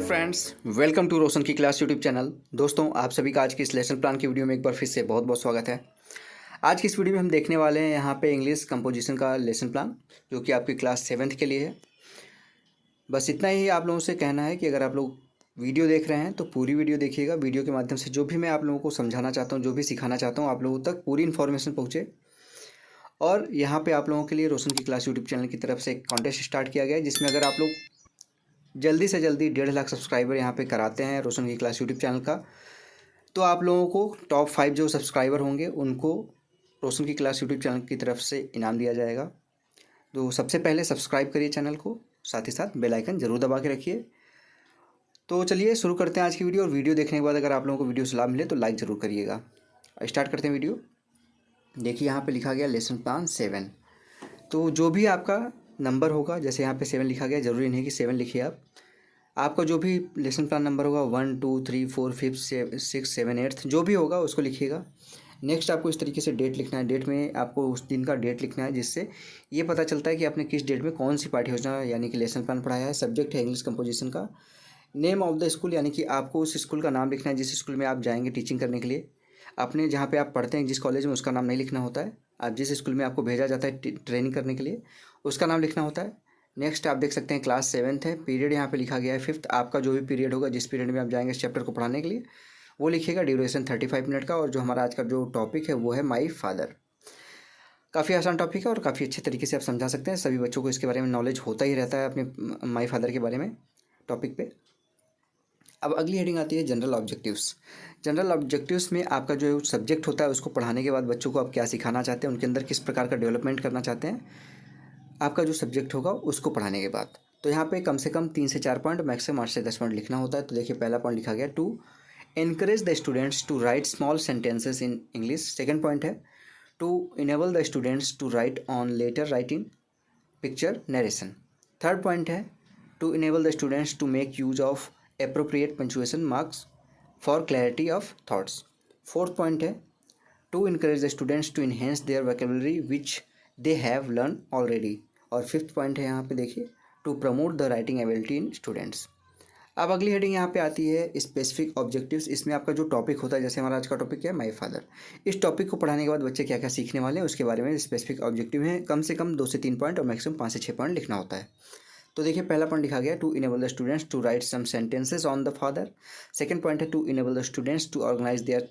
Hello friends, welcome to रोशन की class YouTube channel. दोस्तों, आप सभी का आज की इस लेसन प्लान की वीडियो में एक बार फिर से बहुत बहुत स्वागत है। आज की इस वीडियो में हम देखने वाले हैं यहाँ पे इंग्लिश कंपोजिशन का लेसन प्लान, जो कि आपकी क्लास 7th के लिए है। बस इतना ही आप लोगों से कहना है कि अगर आप लोग वीडियो देख रहे हैं तो पूरी वीडियो देखिएगा। वीडियो के माध्यम से जो भी मैं आप लोगों को समझाना चाहता हूँ, जो भी सिखाना चाहता हूँ, आप लोगों तक पूरी इन्फॉर्मेशन पहुँचे। और यहाँ पर आप लोगों के लिए रोशन की क्लास यूट्यूब चैनल की तरफ से एक कॉन्टेस्ट स्टार्ट किया गया है, जिसमें अगर आप लोग जल्दी से जल्दी 1.5 लाख सब्सक्राइबर यहाँ पे कराते हैं रोशन की क्लास यूट्यूब चैनल का, तो आप लोगों को टॉप 5 जो सब्सक्राइबर होंगे उनको रोशन की क्लास यूट्यूब चैनल की तरफ से इनाम दिया जाएगा। तो सबसे पहले सब्सक्राइब करिए चैनल को, साथ ही साथ बेल आइकन ज़रूर दबा के रखिए। तो चलिए शुरू करते हैं आज की वीडियो। और वीडियो देखने के बाद अगर आप लोगों को वीडियो से लाभ मिले तो लाइक ज़रूर करिएगा। स्टार्ट करते हैं वीडियो। देखिए यहाँ पर लिखा गया लेसन प्लान 7। तो जो भी आपका नंबर होगा, जैसे यहाँ पे 7 लिखा गया, ज़रूरी नहीं कि 7 लिखिए आप। आपका जो भी लेसन प्लान नंबर होगा 1 2 3 4 5 6 7 8 जो भी होगा उसको लिखिएगा। नेक्स्ट आपको इस तरीके से डेट लिखना है। डेट में आपको उस दिन का डेट लिखना है, जिससे ये पता चलता है कि आपने किस डेट में कौन सी पाठ्य योजना यानी कि लेसन प्लान पढ़ाया है। सब्जेक्ट है इंग्लिश कंपोजिशन का। नेम ऑफ द स्कूल यानी कि आपको उस स्कूल का नाम लिखना है जिस स्कूल में आप जाएंगे टीचिंग करने के लिए। अपने जहाँ पे आप पढ़ते हैं जिस कॉलेज में, उसका नाम नहीं लिखना होता है। आप जिस स्कूल में आपको भेजा जाता है ट्रेनिंग करने के लिए, उसका नाम लिखना होता है। नेक्स्ट आप देख सकते हैं क्लास 7th है। पीरियड यहाँ पे लिखा गया है 5th। आपका जो भी पीरियड होगा, जिस पीरियड में आप जाएंगे इस चैप्टर को पढ़ाने के लिए, वो लिखिएगा। ड्यूरेशन 35 मिनट का। और जो हमारा आज का जो टॉपिक है वो है माई फादर। काफ़ी आसान टॉपिक है और काफ़ी अच्छे तरीके से आप समझा सकते हैं। सभी बच्चों को इसके बारे में नॉलेज होता ही रहता है अपने माई फादर के बारे में टॉपिक पे। अब अगली हेडिंग आती है जनरल ऑब्जेक्टिव्स। जनरल ऑब्जेक्टिव्स में आपका जो सब्जेक्ट होता है उसको पढ़ाने के बाद बच्चों को आप क्या सिखाना चाहते हैं, उनके अंदर किस प्रकार का डेवलपमेंट करना चाहते हैं, आपका जो सब्जेक्ट होगा उसको पढ़ाने के बाद। तो यहाँ पे कम से कम 3 से 4 पॉइंट, मैक्सिमम 8 से 10 पॉइंट लिखना होता है। तो देखिए पहला पॉइंट लिखा गया to encourage the students to write small sentences in English. Second point है to enable the students to write on letter writing picture narration. Third point है to enable the students to make use of appropriate punctuation marks for clarity of thoughts. Fourth point है to encourage the students to enhance their vocabulary which they have learned already. और fifth point है यहाँ पे देखिए to promote the writing ability in students. अब अगली heading यहाँ पे आती है स्पेसिफिक ऑब्जेक्टिव्स। इसमें आपका जो टॉपिक होता है, जैसे हमारा आज का टॉपिक है माई फादर, इस टॉपिक को पढ़ाने के बाद बच्चे क्या क्या सीखने वाले हैं उसके बारे में स्पेसिफिक ऑब्जेक्टिव है। कम से कम 2 से 3 पॉइंट और मैक्सिमम 5 से 6 पॉइंट लिखना होता है। तो देखिए पहला पॉइंट लिखा गया to enable the students to write some sentences on the father. Second point है to enable the students to organise their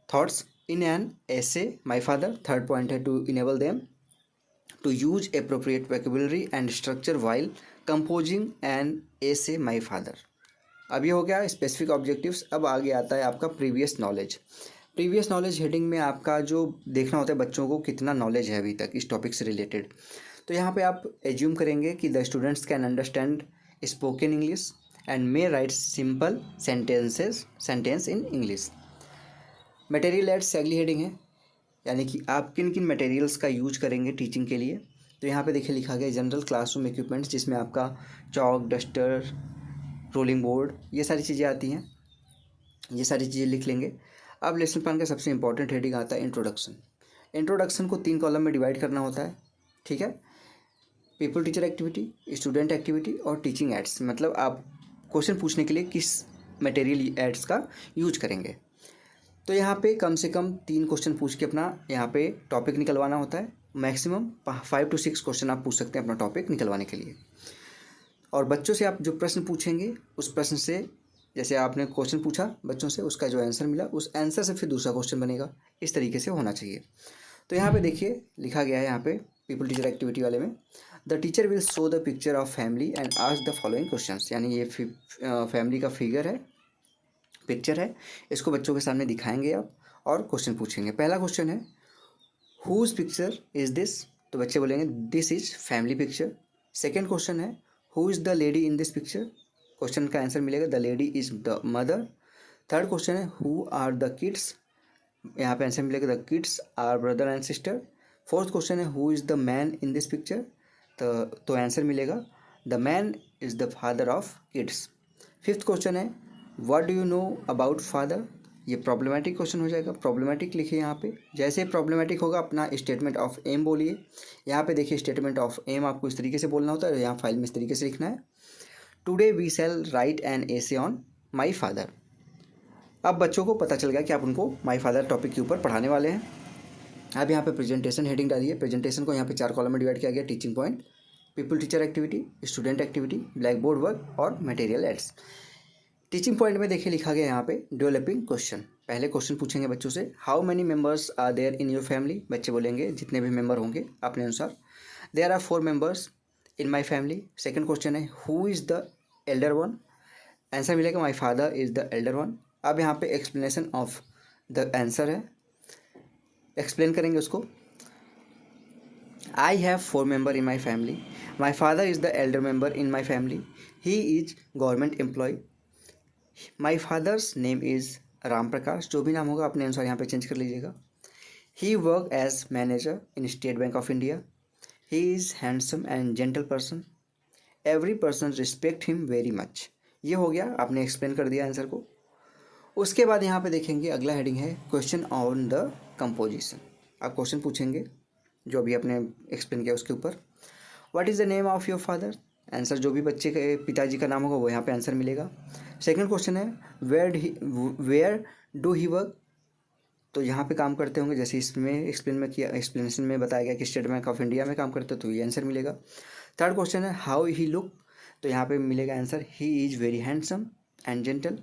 thoughts in an essay my father. Third point है to enable them to use appropriate vocabulary and structure while composing an essay my father. अब ये हो गया specific objectives. अब आगे आता है आपका previous knowledge. Previous knowledge heading में आपका जो देखना होता है बच्चों को कितना नॉलेज है अभी तक इस टॉपिक से रिलेटेड। तो यहाँ पे आप एज्यूम करेंगे कि the students can understand spoken English and may write simple sentence in English. Material aids से अगली हेडिंग है, यानी कि आप किन किन मटेरियल्स का यूज करेंगे टीचिंग के लिए। तो यहाँ पे देखिए लिखा गया जनरल क्लासरूम इक्विपमेंट्स, जिसमें आपका चॉक, डस्टर, रोलिंग बोर्ड, ये सारी चीज़ें आती हैं। ये सारी चीज़ें लिख लेंगे। अब लेसन प्लान का सबसे इंपॉर्टेंट हेडिंग आता है इंट्रोडक्शन। इंट्रोडक्शन को 3 कॉलम में डिवाइड करना होता है, ठीक है। People teacher activity, student activity और टीचिंग एड्स। मतलब आप क्वेश्चन पूछने के लिए किस मटेरियल एड्स का यूज करेंगे। तो यहाँ पे कम से कम 3 क्वेश्चन पूछ के अपना यहाँ पे टॉपिक निकलवाना होता है। मैक्सिमम 5 to 6 क्वेश्चन आप पूछ सकते हैं अपना टॉपिक निकलवाने के लिए। और बच्चों से आप जो प्रश्न पूछेंगे उस प्रश्न से, जैसे आपने क्वेश्चन पूछा बच्चों से, उसका जो आंसर मिला उस आंसर से फिर दूसरा क्वेश्चन बनेगा। इस तरीके से होना चाहिए। तो यहाँ पे देखिए लिखा गया है यहाँ पे पीपल टीचर एक्टिविटी वाले में, the teacher will show the picture of family and ask the following questions. यानी ये फैमिली का फिगर है, पिक्चर है, इसको बच्चों के सामने दिखाएंगे आप और क्वेश्चन पूछेंगे। पहला क्वेश्चन है हुज पिक्चर इज दिस। तो बच्चे बोलेंगे this is family picture. Second question है who is the lady in this picture. Question का आंसर मिलेगा the lady is the mother. Third question है हु आर द किड्स। यहाँ पे आंसर मिलेगा the kids are brother and sister. Fourth question है who is the man in this picture. तो answer मिलेगा the man is the father of kids. Fifth question है what do you know about father. ये problematic question हो जाएगा। Problematic लिखिए यहाँ पे। जैसे प्रॉब्लमेटिक होगा अपना स्टेटमेंट ऑफ एम बोलिए। यहाँ पे देखिए स्टेटमेंट ऑफ एम आपको इस तरीके से बोलना होता है, यहाँ फाइल में इस तरीके से लिखना है। Today we shall write an essay on my father. अब बच्चों को पता चल गया कि आप उनको माई फादर टॉपिक के ऊपर पढ़ाने वाले हैं। अब यहाँ पे प्रेजेंटेशन हेडिंग डालिए। प्रेजेंटेशन को यहाँ पे 4 कॉलम में डिवाइड किया गया। Teaching point, people teacher activity, student activity, black board work और मटेरियल एड्स। टीचिंग पॉइंट में देखिए लिखा गया यहाँ पे डेवलपिंग क्वेश्चन। पहले क्वेश्चन पूछेंगे बच्चों से, how many members are there in your family. बच्चे बोलेंगे जितने भी मेंबर होंगे अपने अनुसार। There are 4 members in my family. Second question है, who is the elder one. Answer मिलेगा my father is the elder one. अब यहाँ पे एक्सप्लेनेशन ऑफ द आंसर है, एक्सप्लेन करेंगे उसको। I have 4 member in my family. My father is the elder member in my family. He is government employ. My father's name is Ram Prakash. जो भी नाम होगा अपने अनुसार यहाँ पे चेंज कर लीजिएगा। He work as manager in State Bank of India. He is handsome and gentle person. Every person respect him very much. ये हो गया, आपने एक्सप्लेन कर दिया आंसर को। उसके बाद यहाँ पे देखेंगे अगला हेडिंग है क्वेश्चन ऑन द कंपोजिशन। आप क्वेश्चन पूछेंगे जो अभी आपने एक्सप्लेन किया उसके ऊपर। What is the name of your father. Answer जो भी बच्चे के पिताजी का नाम होगा वो यहाँ पे आंसर मिलेगा। सेकंड क्वेश्चन है वेयर डू ही वर्क। तो यहाँ पे काम करते होंगे, जैसे इसमें एक्सप्लेनेशन में बताया गया कि स्टेट बैंक ऑफ इंडिया में काम करते हो, तो ये आंसर मिलेगा। थर्ड क्वेश्चन है हाउ ही लुक। तो यहाँ पे मिलेगा answer he is very handsome and gentle.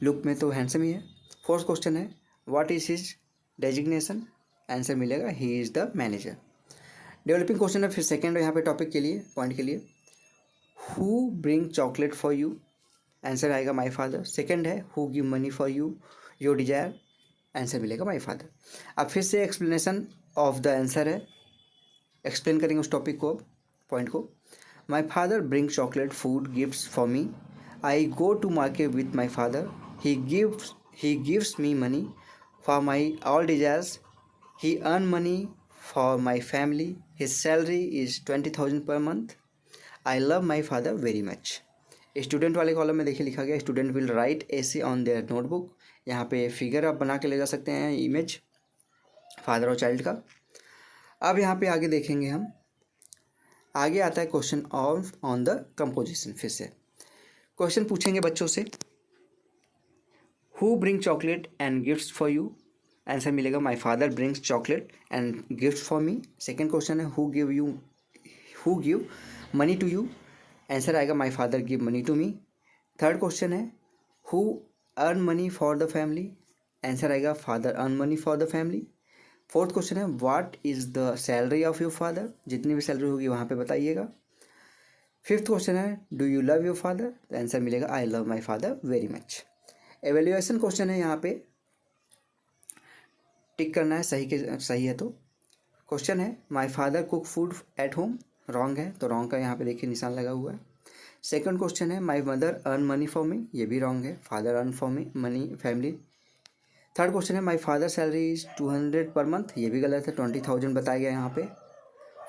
Look में तो हैंडसम ही है। फोर्थ क्वेश्चन है what is his designation. Answer मिलेगा he is the manager. Developing question है फिर सेकेंड यहाँ पे टॉपिक के लिए, पॉइंट के लिए, who bring chocolate for you. Answer आएगा माई फादर। सेकेंड है who give money for you your desire. Answer मिलेगा माई फादर। अब फिर से एक्सप्लेनेशन ऑफ द आंसर है, एक्सप्लेन करेंगे उस टॉपिक को, पॉइंट को। My father bring chocolate food gifts for me. I go to market with my father. He gives me money for my all desires. He earn money for my family. His salary is 20,000 per month. I love my father very much. Student वाले column में देखिए लिखा गया student will write essay on their notebook. यहाँ पे figure आप बना के ले जा सकते हैं, इमेज फादर और चाइल्ड का। अब यहाँ पे आगे देखेंगे हम, आगे आता है क्वेश्चन ऑन द कंपोजिशन। फिर से क्वेश्चन पूछेंगे बच्चों से, who bring chocolate and gifts for you. Answer मिलेगा my father brings chocolate and gift for me. Second question है who give money to you. Answer आएगा my father give money to me. Third question है who earn money for the family. Answer आएगा father earn money for the family. Fourth question है what is the salary of your father. जितनी भी salary होगी वहाँ पे बताइएगा। Fifth question है do you love your father. Answer मिलेगा I love my father very much. Evaluation question है, यहाँ पे टिक करना है, सही है तो। क्वेश्चन है my father cook food at home. Wrong है तो रॉन्ग का यहाँ पे देखिए निशान लगा हुआ है। सेकंड क्वेश्चन है my mother earn money for me. ये भी रॉन्ग है, father earn for me money family. Third question है my father salary is 200 per month. ये भी गलत है, 20,000 बताया गया यहाँ पे।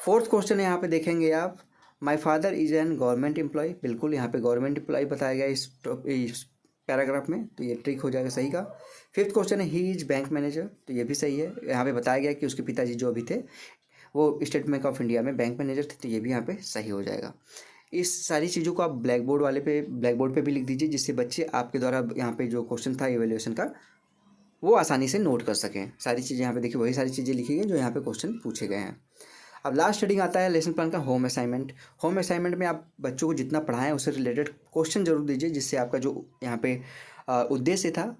फोर्थ क्वेश्चन है, यहाँ पे देखेंगे आप, my father is an government employ. बिल्कुल यहाँ पे गवर्नमेंट एम्प्लॉय बताया गया इस पैराग्राफ में, तो ये ट्रिक हो जाएगा सही का। फिफ्थ क्वेश्चन है ही इज बैंक मैनेजर। तो ये भी सही है, यहाँ पे बताया गया कि उसके पिताजी जो अभी थे वो स्टेट बैंक ऑफ इंडिया में बैंक मैनेजर थे, तो ये भी यहाँ पे सही हो जाएगा। इस सारी चीज़ों को आप ब्लैक बोर्ड पे भी लिख दीजिए, जिससे बच्चे आपके द्वारा यहाँ पे जो क्वेश्चन था इवैल्यूएशन का वो आसानी से नोट कर सकें। सारी चीज़ें यहाँ पे देखिए, वही सारी चीज़ें लिखी गई जो यहाँ पे क्वेश्चन पूछे गए हैं। अब लास्ट हेडिंग आता है लेसन प्लान का होम असाइनमेंट। होम असाइनमेंट में आप बच्चों को जितना पढ़ाएं उससे रिलेटेड क्वेश्चन जरूर दीजिए, जिससे आपका जो यहाँ पे उद्देश्य था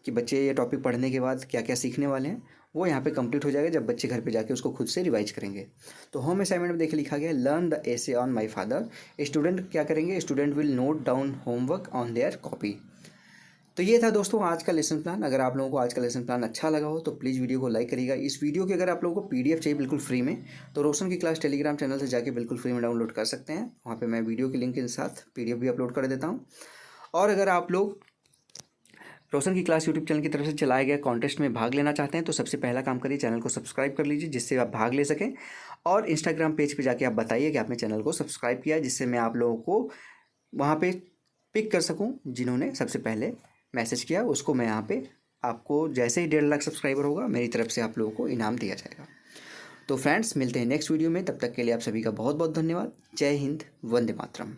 कि बच्चे ये टॉपिक पढ़ने के बाद क्या क्या सीखने वाले हैं वो यहाँ पे कंप्लीट हो जाएगा जब बच्चे घर पे जाके उसको खुद से रिवाइज करेंगे। तो होम असाइनमेंट में देखिए लिखा गया learn the essay on my father. Student क्या करेंगे, student will note down homework on their copy. तो ये था दोस्तों आज का लेसन प्लान। अगर आप लोगों को आज का लेसन प्लान अच्छा लगा हो तो प्लीज़ वीडियो को लाइक करिएगा। इस वीडियो की अगर आप लोगों को PDF चाहिए बिल्कुल फ्री में, तो रोशन की क्लास टेलीग्राम चैनल से जाके बिल्कुल फ्री में डाउनलोड कर सकते हैं। वहाँ पे मैं वीडियो के लिंक के साथ PDF भी अपलोड कर देता हूँ। और अगर आप लोग रोशन की क्लास यूट्यूब चैनल की तरफ से चलाए गए कॉन्टेस्ट में भाग लेना चाहते हैं तो सबसे पहला काम करिए, चैनल को सब्सक्राइब कर लीजिए, जिससे आप भाग ले सकें। और इंस्टाग्राम पेज पे जाके आप बताइए कि आपने चैनल को सब्सक्राइब किया, जिससे मैं आप लोगों को वहाँ पे पिक कर सकूँ। जिन्होंने सबसे पहले मैसेज किया उसको मैं यहाँ पे आपको जैसे ही 1.5 लाख सब्सक्राइबर होगा मेरी तरफ से आप लोगों को इनाम दिया जाएगा। तो फ्रेंड्स मिलते हैं नेक्स्ट वीडियो में, तब तक के लिए आप सभी का बहुत बहुत धन्यवाद। जय हिंद, वंदे मातरम।